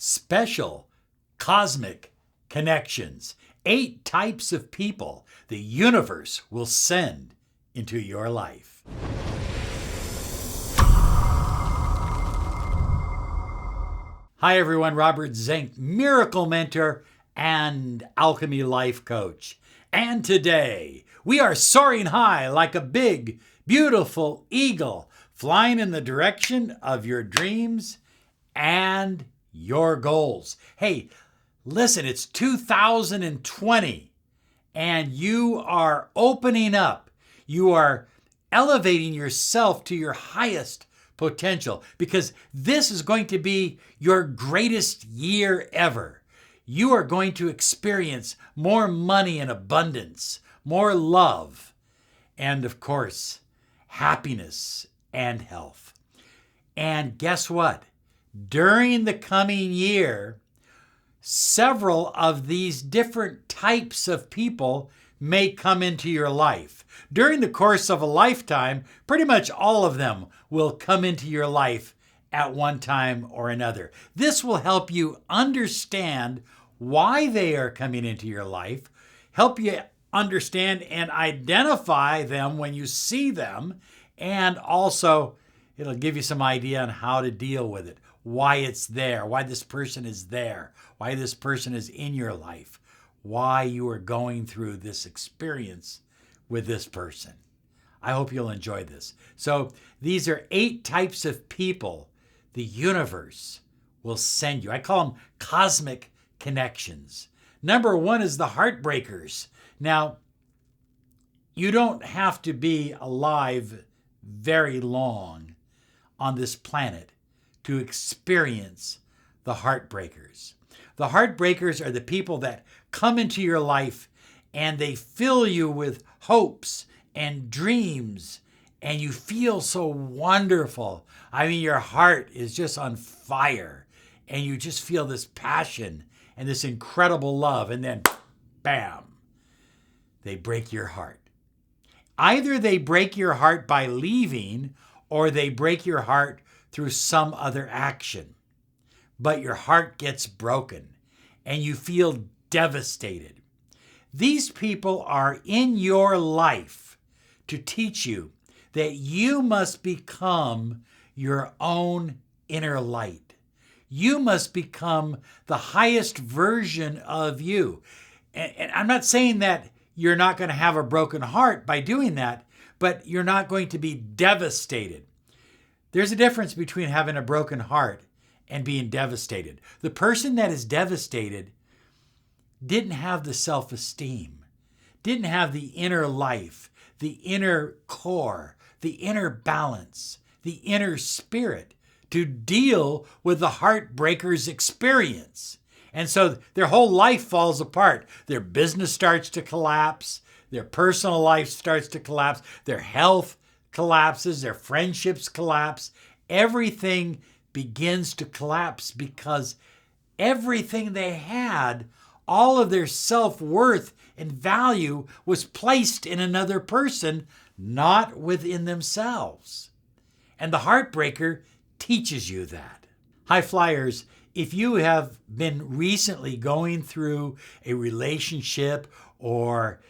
special cosmic connections. 8 types of people the universe will send into your life. Hi everyone, Robert Zink, Miracle Mentor and Alchemy Life Coach. And today, we are soaring high like a big, beautiful eagle, flying in the direction of your dreams and your goals. Hey, listen, it's 2020 and you are opening up. You are elevating yourself to your highest potential because this is going to be your greatest year ever. You are going to experience more money and abundance, more love, and of course, happiness and health. And guess what? During the coming year, several of these different types of people may come into your life. During the course of a lifetime, pretty much all of them will come into your life at one time or another. This will help you understand why they are coming into your life, help you understand and identify them when you see them, and also it'll give you some idea on how to deal with it, why it's there, why this person is there, why this person is in your life, why you are going through this experience with this person. I hope you'll enjoy this. So these are 8 types of people the universe will send you. I call them cosmic connections. Number 1 is the Heartbreakers. Now, you don't have to be alive very long on this planet to experience the Heartbreakers. The Heartbreakers are the people that come into your life and they fill you with hopes and dreams and you feel so wonderful. I mean, your heart is just on fire and you just feel this passion and this incredible love, and then bam, they break your heart. Either they break your heart by leaving or they break your heart through some other action. But your heart gets broken and you feel devastated. These people are in your life to teach you that you must become your own inner light. You must become the highest version of you. And I'm not saying that you're not going to have a broken heart by doing that, but you're not going to be devastated. There's a difference between having a broken heart and being devastated. The person that is devastated didn't have the self-esteem, didn't have the inner life, the inner core, the inner balance, the inner spirit to deal with the Heartbreakers experience. And so their whole life falls apart. Their business starts to collapse. Their personal life starts to collapse. Their health collapses. Their friendships collapse. Everything begins to collapse because everything they had, all of their self-worth and value was placed in another person, not within themselves. And the Heartbreaker teaches you that. High flyers, if you have been recently going through a relationship or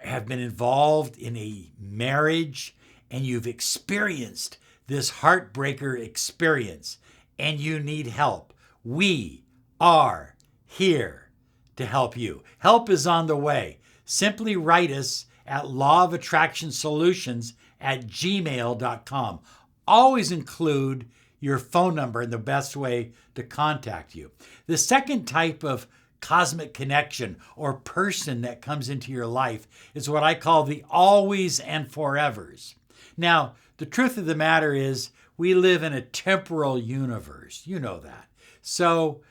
have been involved in a marriage and you've experienced this Heartbreaker experience and you need help, we are here to help you. Help is on the way. Simply write us at lawofattractionsolutions@gmail.com. Always include your phone number and the best way to contact you. The second type of cosmic connection or person that comes into your life is what I call the always and forevers. Now, the truth of the matter is we live in a temporal universe. You know that. So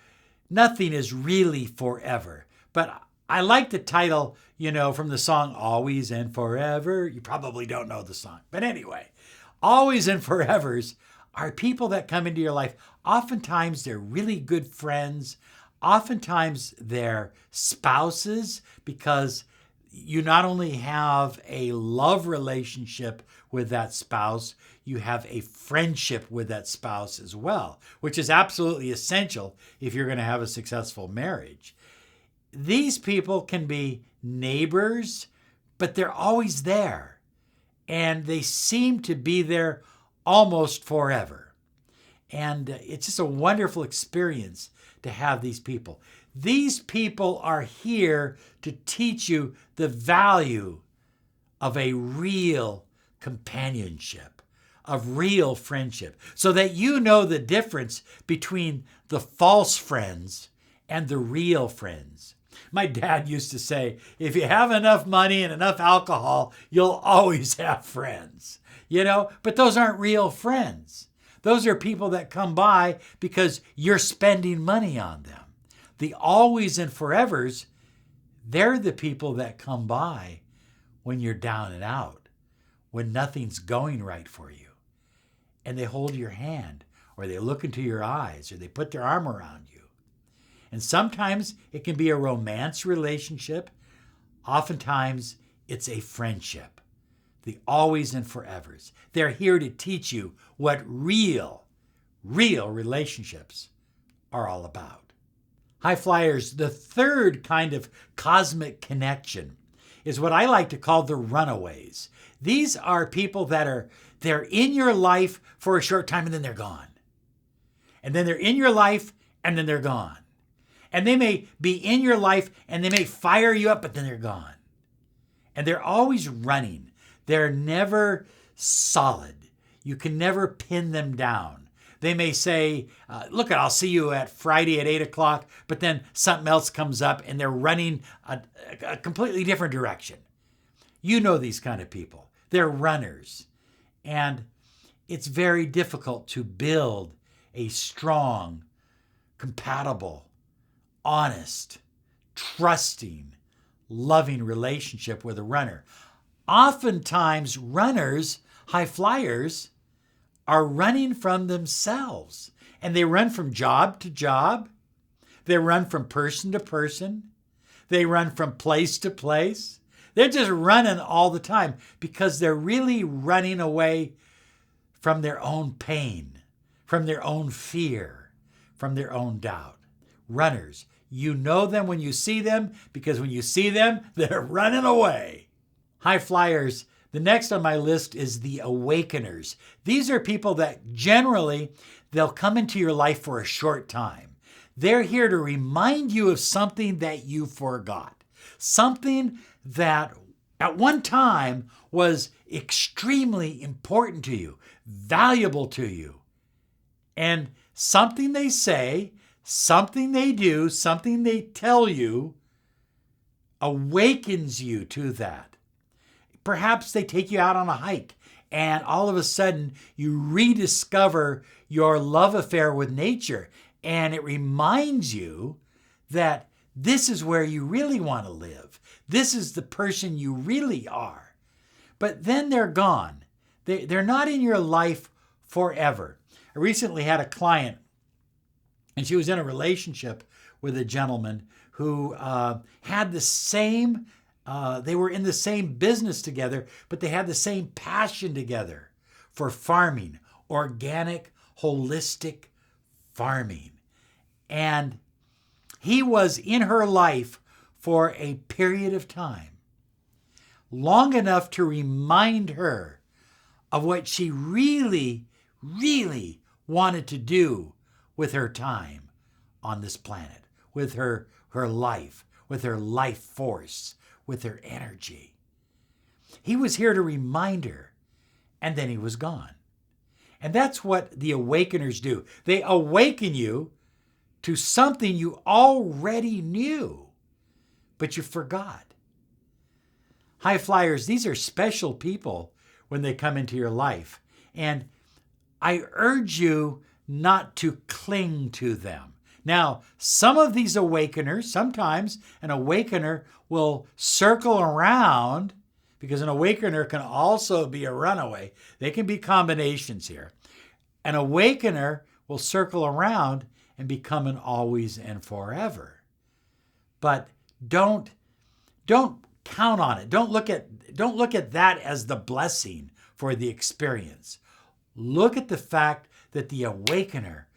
nothing is really forever. But I like the title, from the song Always and Forever. You probably don't know the song. But anyway, always and forevers are people that come into your life. Oftentimes, they're really good friends. Oftentimes, they're spouses because you not only have a love relationship with that spouse, you have a friendship with that spouse as well, which is absolutely essential if you're going to have a successful marriage. These people can be neighbors, but they're always there, and they seem to be there almost forever. And it's just a wonderful experience to have these people. These people are here to teach you the value of a real companionship, of real friendship, so that you know the difference between the false friends and the real friends. My dad used to say, if you have enough money and enough alcohol, you'll always have friends, but those aren't real friends. Those are people that come by because you're spending money on them. The always and forevers, they're the people that come by when you're down and out, when nothing's going right for you. And they hold your hand, or they look into your eyes, or they put their arm around you. And sometimes it can be a romance relationship. Oftentimes it's a friendship. The always and forevers. They're here to teach you what real relationships are all about. High flyers, the third kind of cosmic connection is what I like to call the runaways. These are people they're in your life for a short time and then they're gone. And then they're in your life and then they're gone. And they may be in your life and they may fire you up, but then they're gone. And they're always running. They're never solid. You can never pin them down. They may say, look, I'll see you at Friday at 8 o'clock, but then something else comes up and they're running a completely different direction. You know these kind of people. They're runners. And it's very difficult to build a strong, compatible, honest, trusting, loving relationship with a runner. Oftentimes, runners, high flyers, are running from themselves. And they run from job to job. They run from person to person. They run from place to place. They're just running all the time because they're really running away from their own pain, from their own fear, from their own doubt. Runners, you know them when you see them because when you see them, they're running away. High flyers, the next on my list is the Awakeners. These are people that generally, they'll come into your life for a short time. They're here to remind you of something that you forgot. Something that at one time was extremely important to you, valuable to you. And something they say, something they do, something they tell you awakens you to that. Perhaps they take you out on a hike and all of a sudden you rediscover your love affair with nature, and it reminds you that this is where you really want to live. This is the person you really are. But then they're gone. They're not in your life forever. I recently had a client, and she was in a relationship with a gentleman who had the same they were in the same business together, but they had the same passion together for farming, organic, holistic farming. And he was in her life for a period of time, long enough to remind her of what she really, really wanted to do with her time on this planet, with her life, with her life force, with her energy. He was here to remind her, and then he was gone. And that's what the Awakeners do. They awaken you to something you already knew, but you forgot. High flyers, these are special people when they come into your life. And I urge you not to cling to them. Now, some of these awakeners, sometimes an awakener will circle around, because an awakener can also be a runaway. They can be combinations here. An awakener will circle around and become an always and forever. But don't count on it. Don't look at that as the blessing for the experience. Look at the fact that the Awakener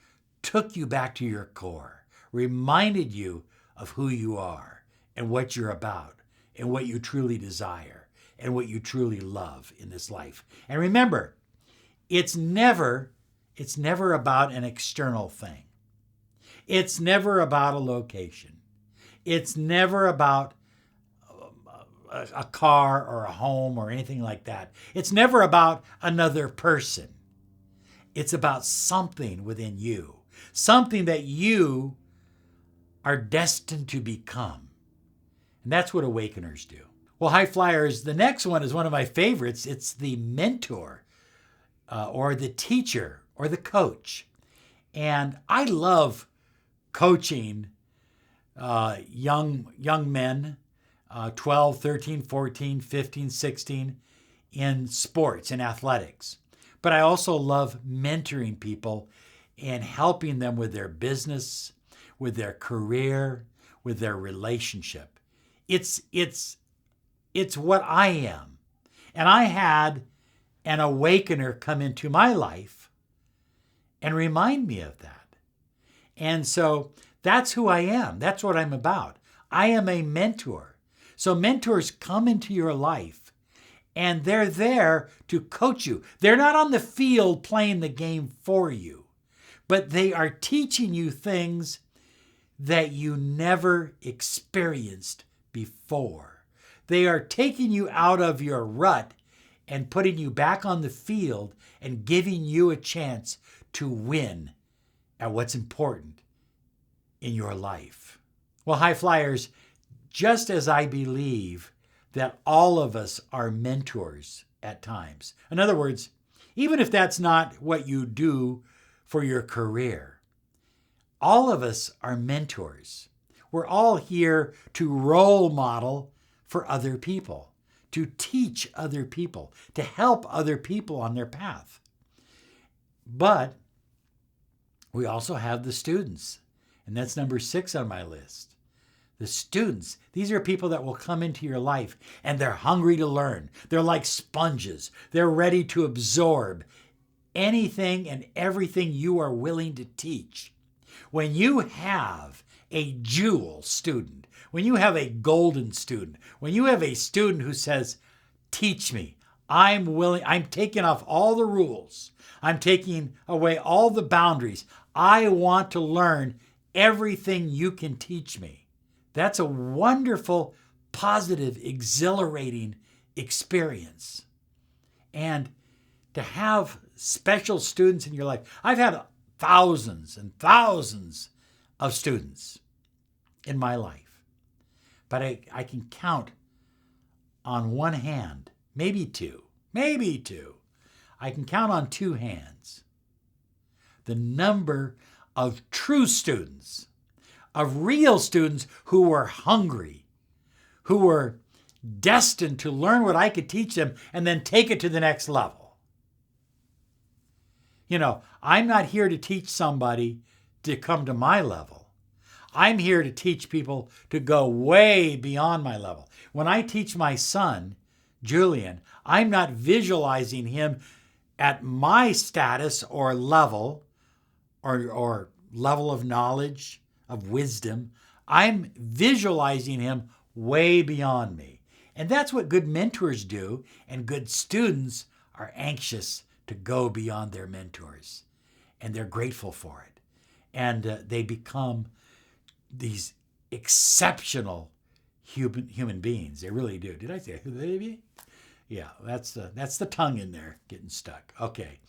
took you back to your core, reminded you of who you are and what you're about and what you truly desire and what you truly love in this life. And remember, it's never about an external thing. It's never about a location. It's never about a car or a home or anything like that. It's never about another person. It's about something within you, something that you are destined to become. And that's what Awakeners do. Well, High Flyers, the next one is one of my favorites. It's the mentor or the teacher or the coach. And I love coaching young men, 12, 13, 14, 15, 16, in sports and athletics. But I also love mentoring people and helping them with their business, with their career, with their relationship. It's what I am. And I had an awakener come into my life and remind me of that. And so that's who I am. That's what I'm about. I am a mentor. So mentors come into your life and they're there to coach you. They're not on the field playing the game for you, but they are teaching you things that you never experienced before. They are taking you out of your rut and putting you back on the field and giving you a chance to win at what's important in your life. Well, High Flyers, just as I believe that all of us are mentors at times. In other words, even if that's not what you do for your career, all of us are mentors. We're all here to role model for other people, to teach other people, to help other people on their path. But we also have the students, and that's number 6 on my list. The students, these are people that will come into your life and they're hungry to learn. They're like sponges. They're ready to absorb anything and everything you are willing to teach. When you have a jewel student, when you have a golden student, when you have a student who says, teach me, I'm willing, I'm taking off all the rules. I'm taking away all the boundaries. I want to learn everything you can teach me. That's a wonderful, positive, exhilarating experience. And to have special students in your life, I've had thousands and thousands of students in my life. But I can count on one hand, maybe two. I can count on 2 hands the number of true students, of real students who were hungry, who were destined to learn what I could teach them and then take it to the next level. You know, I'm not here to teach somebody to come to my level. I'm here to teach people to go way beyond my level. When I teach my son, Julian, I'm not visualizing him at my status or level or level of knowledge, of wisdom. I'm visualizing him way beyond me. And that's what good mentors do, and good students are anxious to go beyond their mentors, and they're grateful for it. And they become these exceptional human beings. They really do. Did I say baby? Yeah, that's the tongue in there getting stuck. Okay.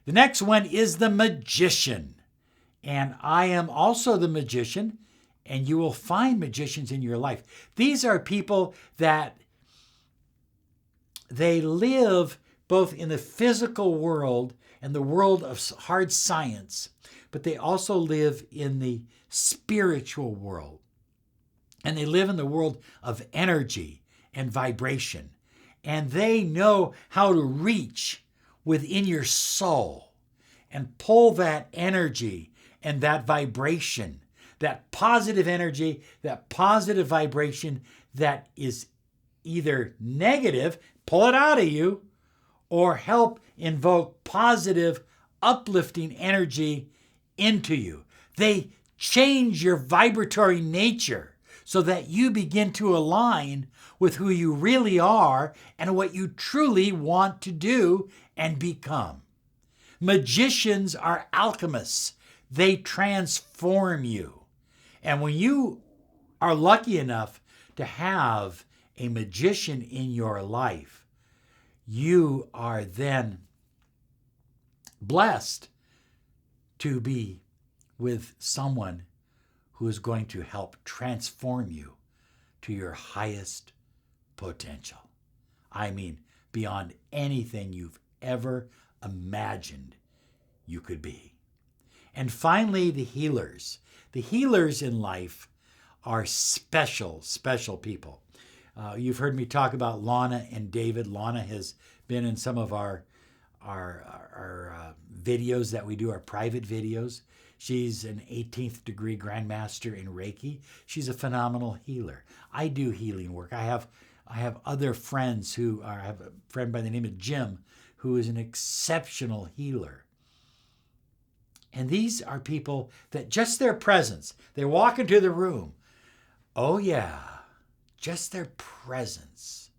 The next one is the magician. And I am also the magician, and you will find magicians in your life. These are people that they live both in the physical world and the world of hard science, but they also live in the spiritual world. And they live in the world of energy and vibration. And they know how to reach within your soul and pull that energy and that vibration, that positive energy, that positive vibration that is either negative, pull it out of you, or help invoke positive, uplifting energy into you. They change your vibratory nature so that you begin to align with who you really are and what you truly want to do and become. Magicians are alchemists. They transform you. And when you are lucky enough to have a magician in your life, you are then blessed to be with someone who is going to help transform you to your highest potential. I mean, beyond anything you've ever imagined you could be. And finally, the healers. The healers in life are special, special people. You've heard me talk about Lana and David. Lana has been in some of our videos that we do, our private videos. She's an 18th degree grandmaster in Reiki. She's a phenomenal healer. I do healing work. I have other friends who are, I have a friend by the name of Jim who is an exceptional healer. And these are people that just their presence, they walk into the room. Oh yeah, just their presence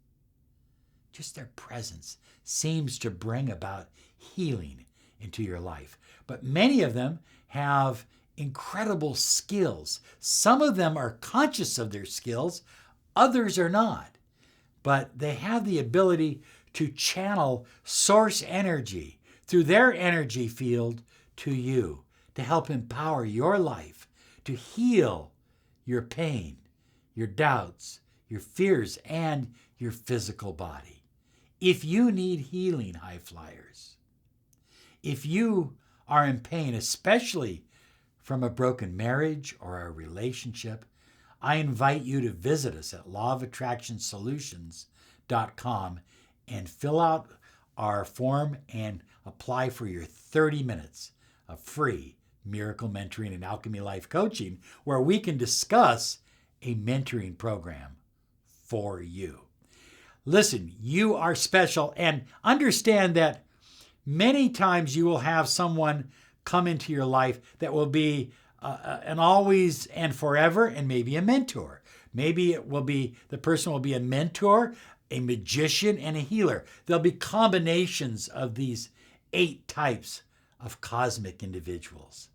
seems to bring about healing into your life. But many of them have incredible skills. Some of them are conscious of their skills, others are not. But they have the ability to channel source energy through their energy field to you, to help empower your life, to heal your pain, your doubts, your fears, and your physical body. If you need healing, high flyers, if you are in pain, especially from a broken marriage or a relationship, I invite you to visit us at lawofattractionsolutions.com and fill out our form and apply for your 30 minutes of free miracle mentoring and alchemy life coaching, where we can discuss a mentoring program for you. Listen, you are special, and understand that many times you will have someone come into your life that will be an always and forever, and maybe a mentor. Maybe it will be, the person will be a mentor, a magician, and a healer. There'll be combinations of these 8 types of cosmic individuals,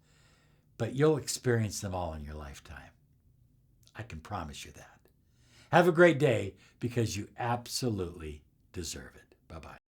but you'll experience them all in your lifetime. I can promise you that. Have a great day, because you absolutely deserve it. Bye-bye.